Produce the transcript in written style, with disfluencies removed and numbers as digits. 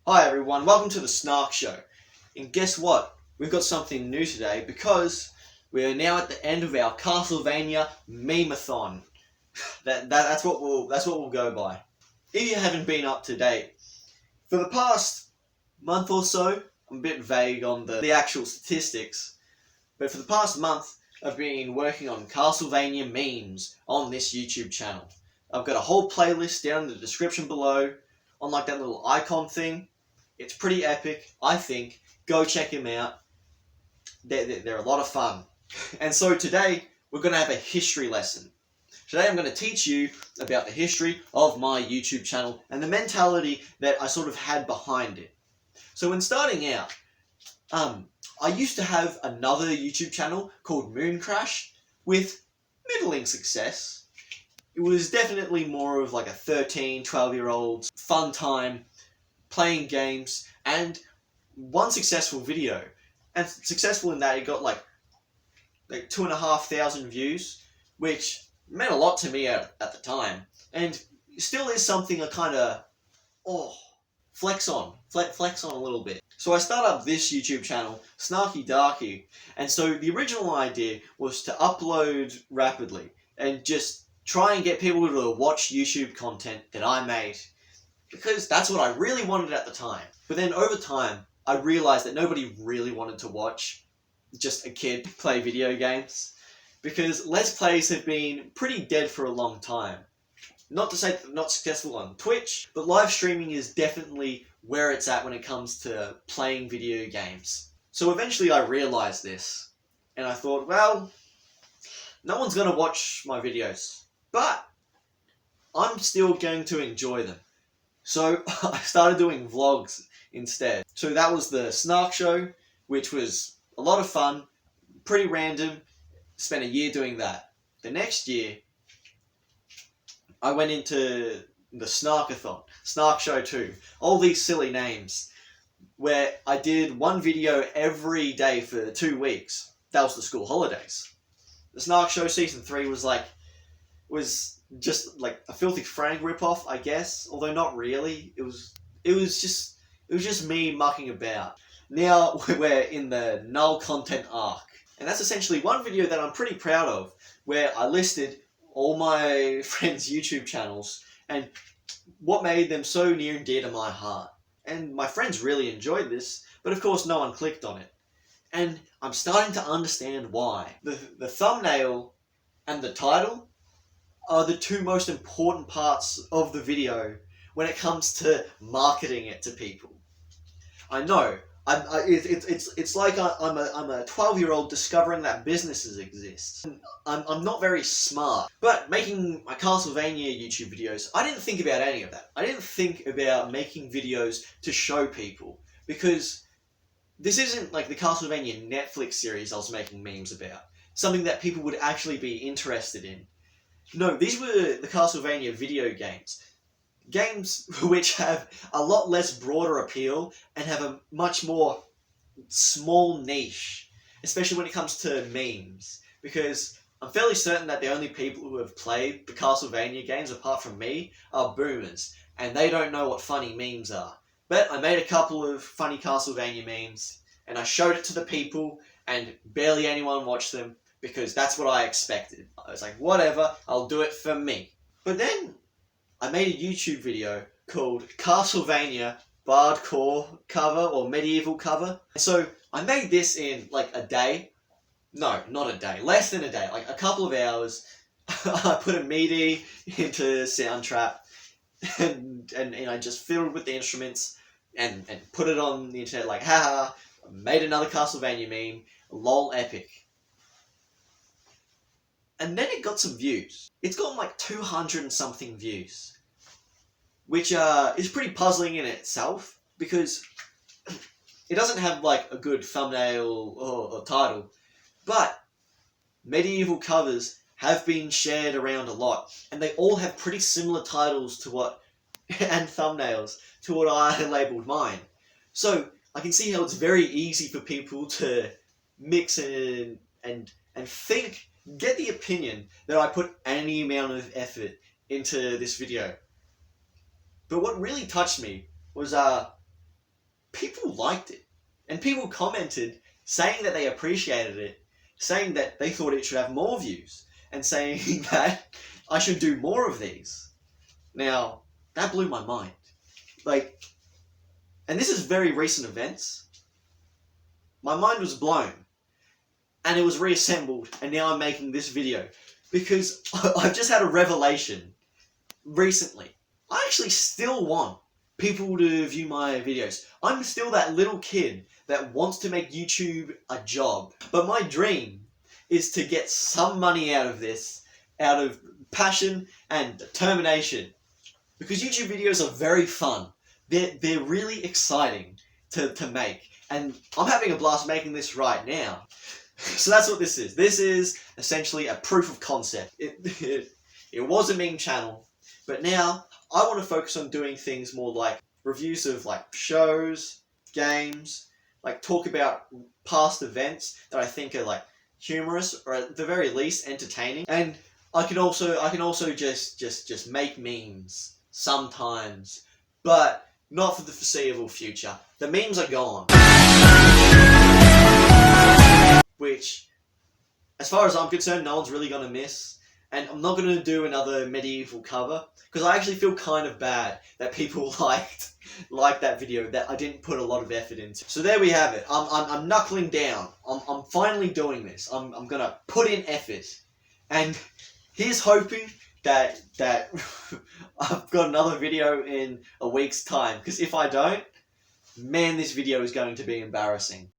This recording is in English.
Hi everyone, welcome to the Snark Show. And guess what? We've got something new today because we are now at the end of our Castlevania meme-a-thon. That's what we'll go by. If you haven't been up to date, for the past month or so, I'm a bit vague on the actual statistics, but for the past month, I've been working on Castlevania memes on this YouTube channel. I've got a whole playlist down in the description below on like that little icon thing. It's pretty epic, I think. Go check them out. They're a lot of fun. And so today, we're going to have a history lesson. Today I'm going to teach you about the history of my YouTube channel and the mentality that I sort of had behind it. So when starting out, I used to have another YouTube channel called Moon Crash with middling success. It was definitely more of like a 13, 12-year-old fun time playing games, and one successful video. And successful in that it got like 2,500 views, which meant a lot to me at the time. And still is something I kind of flex on a little bit. So I started up this YouTube channel, snarkydarky, and so the original idea was to upload rapidly and just try and get people to watch YouTube content that I made, because that's what I really wanted at the time. But then over time, I realized that nobody really wanted to watch just a kid play video games, because Let's Plays have been pretty dead for a long time. Not to say that they're not successful on Twitch, but live streaming is definitely where it's at when it comes to playing video games. So eventually I realized this, and I thought, well, no one's going to watch my videos, but I'm still going to enjoy them. So I started doing vlogs instead. So that was the Snark Show, which was a lot of fun, pretty random. Spent a year doing that. The next year, I went into the Snarkathon, Snark Show 2, all these silly names, where I did one video every day for 2 weeks. That was the school holidays. The Snark Show Season 3 was just like a Filthy Frank ripoff, I guess, although not really. It was just me mucking about. Now we're in the null content arc, and that's essentially one video that I'm pretty proud of, where I listed all my friends' YouTube channels and what made them so near and dear to my heart. And my friends really enjoyed this, but of course no one clicked on it. And I'm starting to understand why. The thumbnail and the title are the two most important parts of the video when it comes to marketing it to people. I know, it's like I'm a 12-year-old discovering that businesses exist. I'm not very smart, but making my Castlevania YouTube videos, I didn't think about any of that. I didn't think about making videos to show people, because this isn't like the Castlevania Netflix series I was making memes about, something that people would actually be interested in. No, these were the Castlevania video games. Games which have a lot less broader appeal and have a much more small niche, especially when it comes to memes. Because I'm fairly certain that the only people who have played the Castlevania games, apart from me, are boomers, and they don't know what funny memes are. But I made a couple of funny Castlevania memes, and I showed it to the people, and barely anyone watched them, because that's what I expected. I was like, whatever, I'll do it for me. But then I made a YouTube video called Castlevania Bardcore Cover or Medieval Cover. So I made this in like a day. No, not a day. Less than a day. Like a couple of hours. I put a MIDI into Soundtrap and I just fiddled with the instruments and put it on the internet like, haha, I made another Castlevania meme. Lol epic. And then it got some views. It's got like 200 and something views, which is pretty puzzling in itself, because it doesn't have like a good thumbnail or title, but medieval covers have been shared around a lot, and they all have pretty similar titles to and thumbnails to what I labelled mine. So I can see how it's very easy for people to mix in and get the opinion that I put any amount of effort into this video. But what really touched me was people liked it. And people commented saying that they appreciated it, saying that they thought it should have more views, and saying that I should do more of these. Now, that blew my mind. Like, and this is very recent events. My mind was blown. And it was reassembled, and now I'm making this video. Because I've just had a revelation recently. I actually still want people to view my videos. I'm still that little kid that wants to make YouTube a job. But my dream is to get some money out of this, out of passion and determination. Because YouTube videos are very fun. They're really exciting to make. And I'm having a blast making this right now. So that's what this is. This is essentially a proof of concept. It was a meme channel, but now I want to focus on doing things more like reviews of like shows, games, like talk about past events that I think are like humorous or at the very least entertaining. And I can also just make memes sometimes, but not for the foreseeable future. The memes are gone. Which, as far as I'm concerned, no one's really going to miss. And I'm not going to do another medieval cover, because I actually feel kind of bad that people liked that video, that I didn't put a lot of effort into. So there we have it. I'm knuckling down. I'm finally doing this. I'm going to put in effort. And here's hoping that I've got another video in a week's time, because if I don't, man, this video is going to be embarrassing.